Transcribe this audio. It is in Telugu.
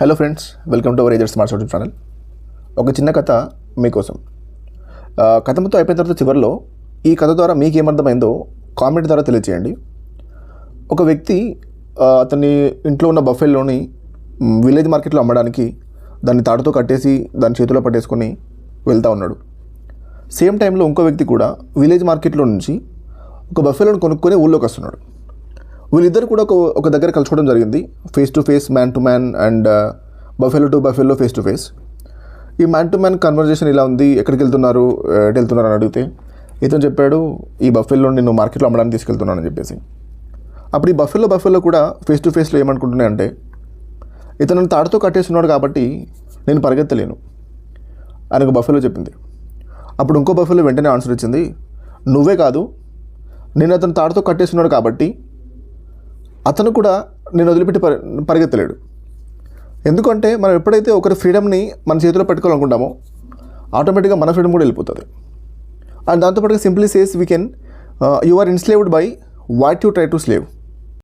Hello friends, welcome to our ఏజర్ స్మార్ట్ యూట్యూబ్ ఛానల్. ఒక చిన్న కథ మీకోసం. కథ మొత్తం అయిపోయిన తర్వాత చివరిలో ఈ కథ ద్వారా మీకు ఏమర్థమైందో కామెంట్ ద్వారా తెలియజేయండి. ఒక వ్యక్తి అతని ఇంట్లో ఉన్న బఫెల్లోని విలేజ్ మార్కెట్లో అమ్మడానికి దాన్ని తాడుతో కట్టేసి దాని చేతిలో పట్టేసుకొని వెళ్తూ ఉన్నాడు. సేమ్ టైంలో ఇంకో వ్యక్తి కూడా విలేజ్ మార్కెట్లో నుంచి ఒక బఫెలోని కొనుక్కొని ఊళ్ళోకి వస్తున్నాడు. వీళ్ళిద్దరు కూడా ఒక దగ్గర కలుసుకోవడం జరిగింది. Face to face, man to man and buffalo to buffalo face to face. ఈ మ్యాన్ టు మ్యాన్ కన్వర్జేషన్ ఇలా ఉంది. ఎక్కడికి వెళ్తున్నారు, ఎటు వెళ్తున్నారు అని అడిగితే ఇతను చెప్పాడు, ఈ బఫెల్లో నేను మార్కెట్లో అమ్మడానికి తీసుకెళ్తున్నానని చెప్పేసి. అప్పుడు ఈ బఫెలో కూడా ఫేస్ టు ఫేస్లో ఏమనుకుంటున్నాయంటే, ఇతను తాడుతో కట్టేస్తున్నాడు కాబట్టి నేను పరిగెత్తలేను అని ఒక బఫెలో చెప్పింది. అప్పుడు ఇంకో బఫెలో వెంటనే ఆన్సర్ ఇచ్చింది, నువ్వే కాదు, నేను అతను తాడుతో కట్టేస్తున్నాడు కాబట్టి అతను కూడా నేను వదిలిపెట్టి పరిగెత్తలేడు. ఎందుకంటే మనం ఎప్పుడైతే ఒకరి ఫ్రీడమ్ని మన చేతిలో పెట్టుకోవాలనుకుంటామో ఆటోమేటిక్గా మన ఫ్రీడమ్ కూడా వెళ్ళిపోతుంది. అండ్ దాంతోపాటుగా simply says we can you are enslaved by what you try to slave.